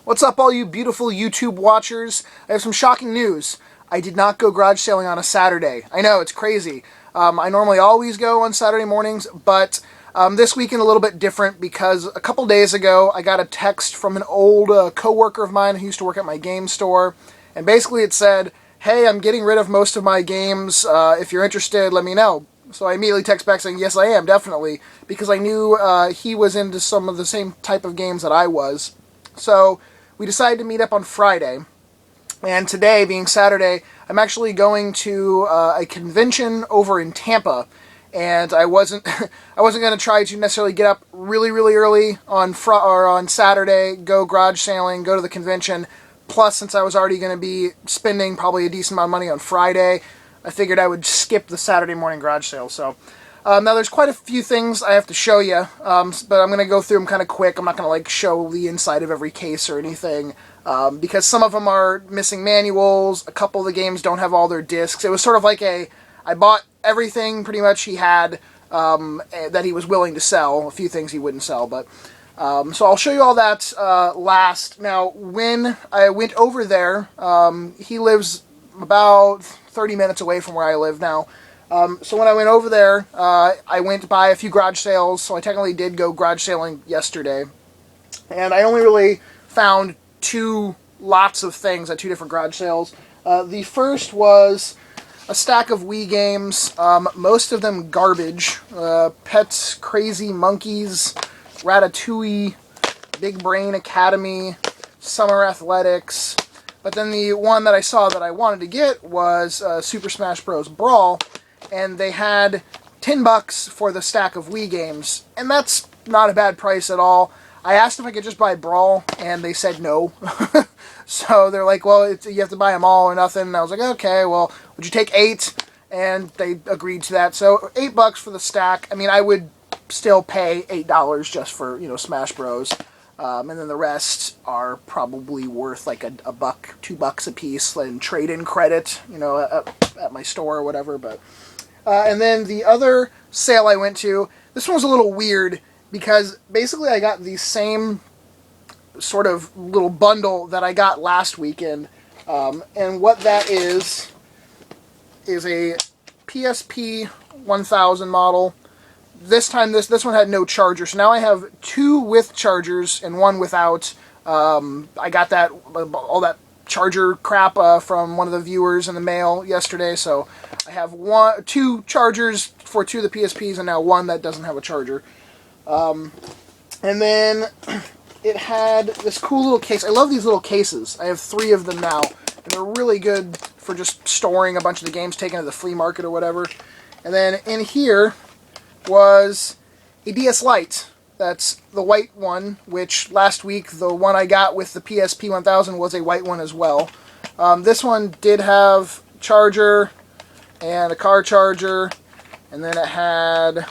What's up, all you beautiful YouTube watchers? I have some shocking news. I did not go garage sailing on a Saturday. I know, it's crazy. I normally always go on Saturday mornings, but this weekend a little bit different because a couple days ago I got a text from an old co-worker of mine who used to work at my game store, and basically it said, "Hey, I'm getting rid of most of my games. If you're interested, let me know." So I immediately text back saying, "Yes, I am, definitely," because I knew he was into some of the same type of games that I was. So we decided to meet up on Friday, and today, being Saturday, I'm actually going to a convention over in Tampa, and I wasn't I wasn't going to try to necessarily get up really early on on Saturday, go garage sailing, go to the convention. Plus, since I was already going to be spending probably a decent amount of money on Friday, I figured I would skip the Saturday morning garage sale. So now there's quite a few things I have to show you, but I'm going to go through them kind of quick. I'm not going to like show the inside of every case or anything, because some of them are missing manuals. A couple of the games don't have all their discs. It was sort of like I bought everything pretty much he had that he was willing to sell. A few things he wouldn't sell, but so I'll show you all that last. Now, when I went over there, he lives about 30 minutes away from where I live now. So when I went over there, I went by a few garage sales, so I technically did go garage sailing yesterday. And I only really found two lots of things at two different garage sales. The first was a stack of Wii games, most of them garbage. Pets, Crazy Monkeys, Ratatouille, Big Brain Academy, Summer Athletics. But then the one that I saw that I wanted to get was Super Smash Bros. Brawl, and they had $10 for the stack of Wii games, and that's not a bad price at all. I asked if I could just buy Brawl, and they said no. So they're like, well, you have to buy them all or nothing. And I was like, okay, well, would you take 8? And they agreed to that. So $8 for the stack. I mean, I would still pay $8 just for, Smash Bros. And then the rest are probably worth like a buck, $2 a piece, and trade-in credit, at my store or whatever. But and then the other sale I went to, this one was a little weird because basically I got the same sort of little bundle that I got last weekend, and what that is a PSP 1000 model. This time, this one had no charger, so now I have 2 with chargers and 1 without. I got all that charger crap from one of the viewers in the mail yesterday, so I have 2 chargers for 2 of the PSPs, and now 1 that doesn't have a charger. And then it had this cool little case. I love these little cases. I have 3 of them now, and they're really good for just storing a bunch of the games taken to the flea market or whatever. And then in here was a DS Lite. That's the white one, which last week the one I got with the PSP 1000 was a white one as well. This one did have charger and a car charger, and then it had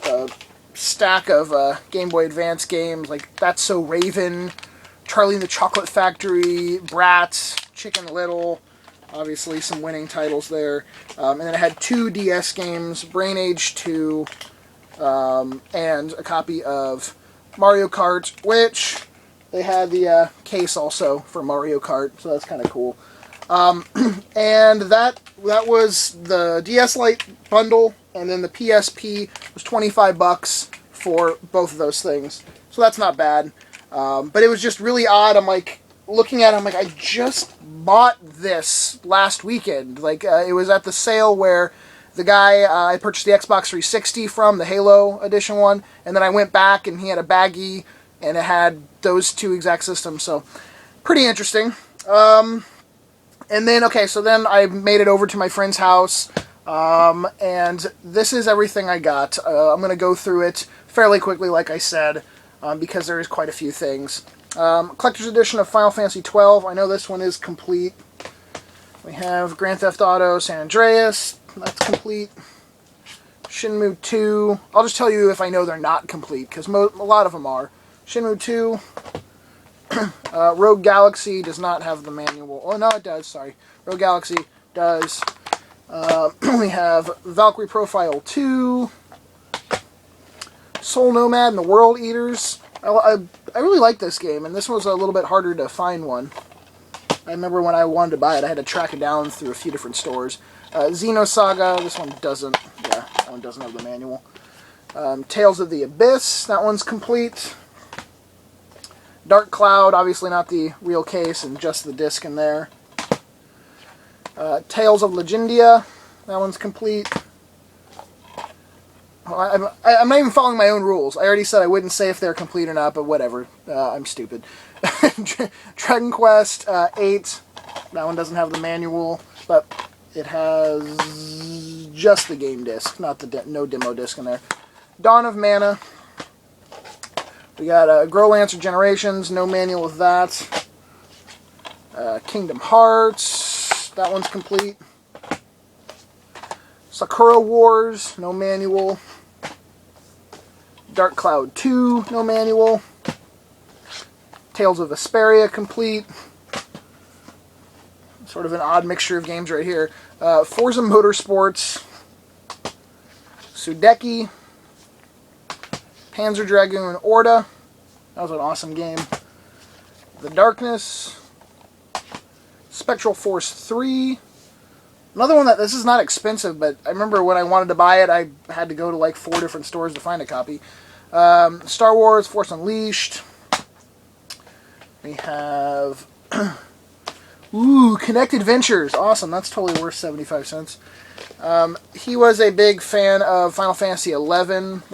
a stack of Game Boy Advance games like That's So Raven, Charlie and the Chocolate Factory, Bratz, Chicken Little, obviously some winning titles there. And then it had 2 DS games, Brain Age 2, and a copy of Mario Kart, which they had the case also for Mario Kart, so that's kind of cool. And that was the DS Lite bundle, and then the PSP was $25 for both of those things. So that's not bad. But it was just really odd. I'm like, looking at it, I'm like, I just bought this last weekend. Like, it was at the sale where the guy I purchased the Xbox 360 from, the Halo edition one, and then I went back and he had a baggie and it had those 2 exact systems. So, pretty interesting. And then, okay, so then I made it over to my friend's house, and this is everything I got. I'm going to go through it fairly quickly, like I said, because there is quite a few things. Collector's edition of Final Fantasy XII. I know this one is complete. We have Grand Theft Auto San Andreas. That's complete. Shenmue 2. I'll just tell you if I know they're not complete, because a lot of them are. Shenmue 2. Rogue Galaxy does not have the manual. Oh, no, it does. Sorry. Rogue Galaxy does. We have Valkyrie Profile 2. Soul Nomad and the World Eaters. I really like this game, and this one was a little bit harder to find one. I remember when I wanted to buy it, I had to track it down through a few different stores. Xenosaga, this one doesn't, yeah, that one doesn't have the manual. Tales of the Abyss, that one's complete. Dark Cloud, obviously not the real case, and just the disc in there. Tales of Legendia, that one's complete. Well, I'm not even following my own rules. I already said I wouldn't say if they're complete or not, but whatever. I'm stupid. Dragon Quest 8, that one doesn't have the manual, but it has just the game disc, not the no demo disc in there. Dawn of Mana. We got Growlancer Generations, no manual with that. Kingdom Hearts, that one's complete. Sakura Wars, no manual. Dark Cloud 2, no manual. Tales of Vesperia, complete. Sort of an odd mixture of games right here. Forza Motorsports. Sudeki. Panzer Dragoon Orta. That was an awesome game. The Darkness. Spectral Force 3. Another one that, this is not expensive, but I remember when I wanted to buy it, I had to go to like 4 different stores to find a copy. Star Wars Force Unleashed. We have... Ooh, Connected Ventures. Awesome, that's totally worth 75 cents. He was a big fan of Final Fantasy XI,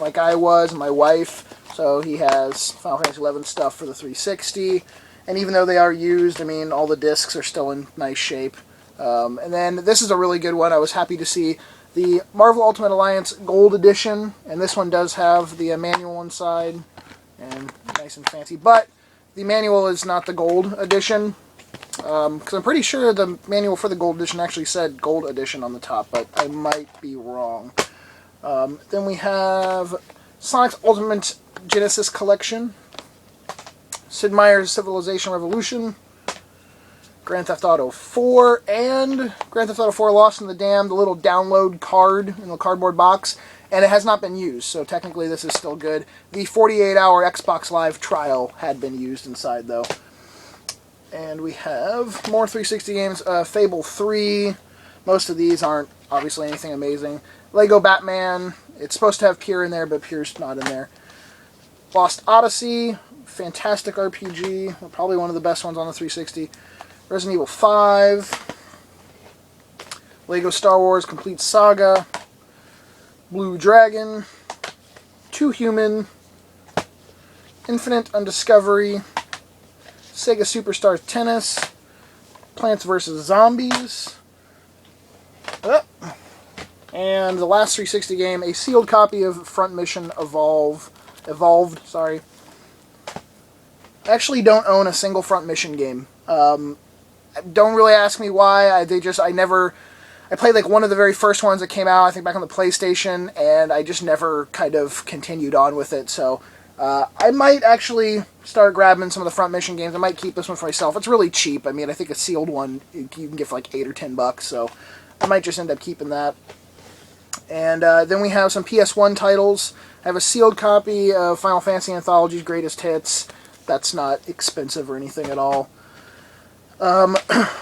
like I was, and my wife. So he has Final Fantasy XI stuff for the 360. And even though they are used, I mean, all the discs are still in nice shape. And then this is a really good one. I was happy to see the Marvel Ultimate Alliance Gold Edition. And this one does have the manual inside. And nice and fancy. But the manual is not the Gold Edition. Because I'm pretty sure the manual for the Gold Edition actually said Gold Edition on the top. But I might be wrong. Then we have Sonic's Ultimate Genesis Collection. Sid Meier's Civilization Revolution. Grand Theft Auto 4, and Grand Theft Auto 4 Lost in the Dam, the little download card in the cardboard box, and it has not been used, so technically this is still good. The 48-hour Xbox Live trial had been used inside, though. And we have more 360 games. Fable 3, most of these aren't obviously anything amazing. Lego Batman, it's supposed to have Pure in there, but Pure's not in there. Lost Odyssey, fantastic RPG, probably one of the best ones on the 360. Resident Evil 5, Lego Star Wars Complete Saga, Blue Dragon, Too Human, Infinite Undiscovery, Sega Superstars Tennis, Plants vs. Zombies, and the last 360 game, a sealed copy of Front Mission Evolved. Sorry. I actually don't own a single Front Mission game. Don't really ask me why. I played like one of the very first ones that came out, I think back on the PlayStation, and I just never kind of continued on with it. So I might actually start grabbing some of the Front Mission games. I might keep this one for myself. It's really cheap. I mean, I think a sealed one you can get for like $8 or $10, so I might just end up keeping that. And then we have some PS1 titles. I have a sealed copy of Final Fantasy Anthology's Greatest Hits. That's not expensive or anything at all.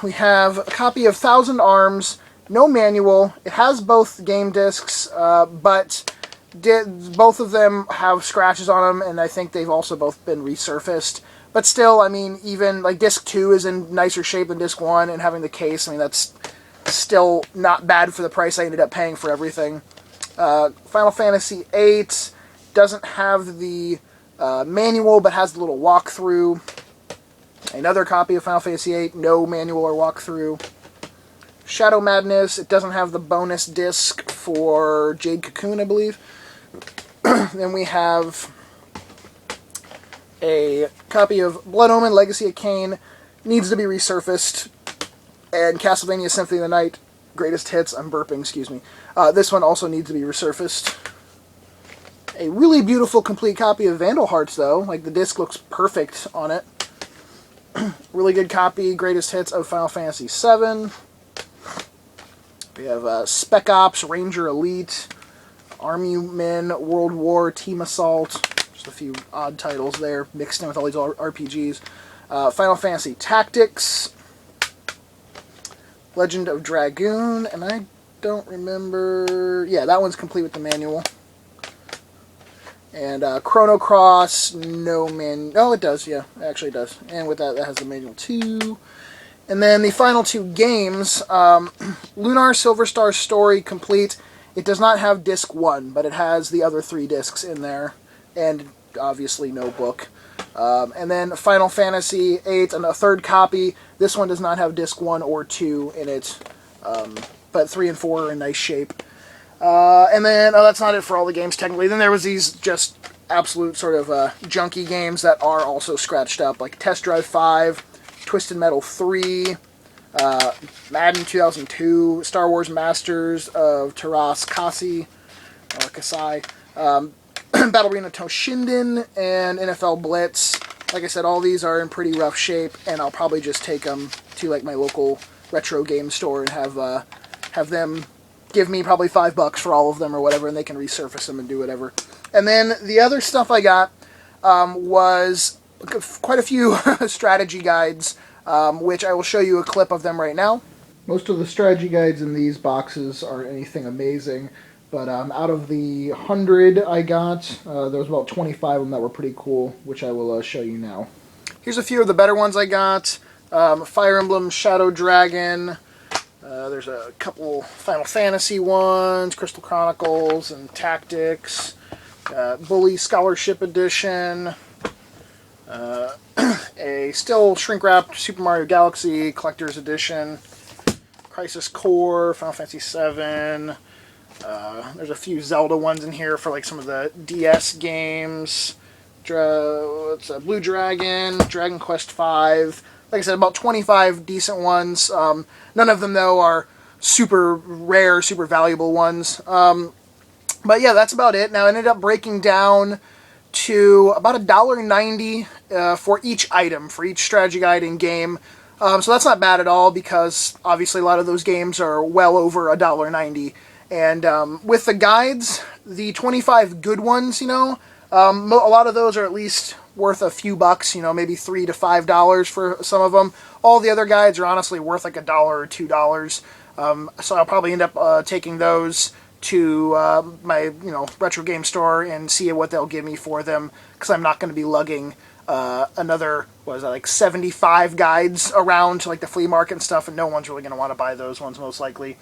We have a copy of Thousand Arms, no manual. It has both game discs, but both of them have scratches on them, and I think they've also both been resurfaced. But still, I mean, even like disc 2 is in nicer shape than disc 1, and having the case, I mean, that's still not bad for the price I ended up paying for everything. Final Fantasy VIII doesn't have the manual, but has the little walkthrough. Another copy of Final Fantasy VIII, no manual or walkthrough. Shadow Madness, it doesn't have the bonus disc for Jade Cocoon, I believe. Then we have a copy of Blood Omen, Legacy of Kain, needs to be resurfaced. And Castlevania Symphony of the Night, Greatest Hits, I'm burping, excuse me. This one also needs to be resurfaced. A really beautiful complete copy of Vandal Hearts, though. Like, the disc looks perfect on it. Really good copy, Greatest Hits of Final Fantasy VII. We have Spec Ops, Ranger Elite, Army Men, World War, Team Assault. Just a few odd titles there mixed in with all these RPGs. Final Fantasy Tactics, Legend of Dragoon, and I don't remember... Yeah, that one's complete with the manual. And Chrono Cross, no man... Oh, it does, yeah, it actually does. And with that, that has the manual too. And then the final two games, Lunar Silver Star Story Complete. It does not have disc 1, but it has the other 3 discs in there. And obviously no book. And then Final Fantasy VIII, and a third copy. This one does not have disc 1 or 2 in it. But 3 and 4 are in nice shape. And then, oh, that's not it for all the games, technically. Then there was these just absolute sort of junky games that are also scratched up, like Test Drive 5, Twisted Metal 3, Madden 2002, Star Wars Masters of Taras Kasi, or Kasai, Battle Arena Toshinden, and NFL Blitz. Like I said, all these are in pretty rough shape, and I'll probably just take them to like my local retro game store and have them give me probably $5 for all of them or whatever, and they can resurface them and do whatever. And then the other stuff I got was quite a few strategy guides, which I will show you a clip of them right now. Most of the strategy guides in these boxes aren't anything amazing, but out of the 100 I got, there was about 25 of them that were pretty cool, which I will show you now. Here's a few of the better ones I got. Fire Emblem Shadow Dragon. There's a couple Final Fantasy ones, Crystal Chronicles and Tactics. Bully Scholarship Edition. A still shrink-wrapped Super Mario Galaxy Collector's Edition. Crisis Core, Final Fantasy VII. There's a few Zelda ones in here for like some of the DS games. Blue Dragon, Dragon Quest V. Like I said, about 25 decent ones. None of them, though, are super rare, super valuable ones. But yeah, that's about it. Now, it ended up breaking down to about $1.90 for each item, for each strategy guide in game. So that's not bad at all, because obviously a lot of those games are well over $1.90. And with the guides, the 25 good ones, you know, a lot of those are at least worth a few bucks, you know, maybe $3 to $5 for some of them. All the other guides are honestly worth like $1 or $2. So I'll probably end up taking those to my, retro game store and see what they'll give me for them, because I'm not going to be lugging another, what is that, like 75 guides around to like the flea market and stuff, and no one's really going to want to buy those ones most likely.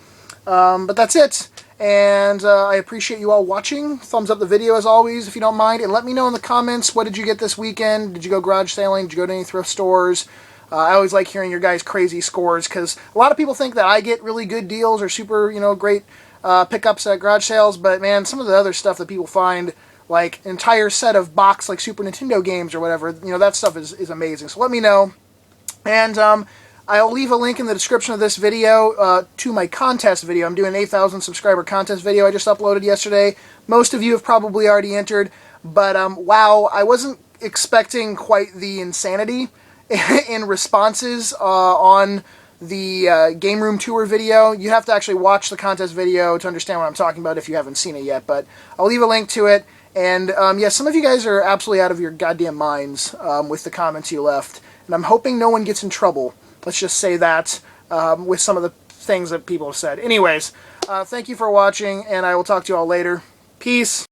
But that's it, and I appreciate you all watching. Thumbs up the video as always if you don't mind, and let me know in the comments, what did you get this weekend? Did you go garage sailing? Did you go to any thrift stores? I always like hearing your guys' crazy scores, because a lot of people think that I get really good deals or super, great pickups at garage sales, but man, some of the other stuff that people find, like an entire set of box like Super Nintendo games or whatever, that stuff is amazing. So let me know, and I'll leave a link in the description of this video to my contest video. I'm doing an 8,000 subscriber contest video I just uploaded yesterday. Most of you have probably already entered, but wow, I wasn't expecting quite the insanity in responses on the Game Room Tour video. You have to actually watch the contest video to understand what I'm talking about if you haven't seen it yet, but I'll leave a link to it. And yeah, some of you guys are absolutely out of your goddamn minds with the comments you left, and I'm hoping no one gets in trouble. Let's just say that with some of the things that people have said. Anyways, thank you for watching, and I will talk to you all later. Peace.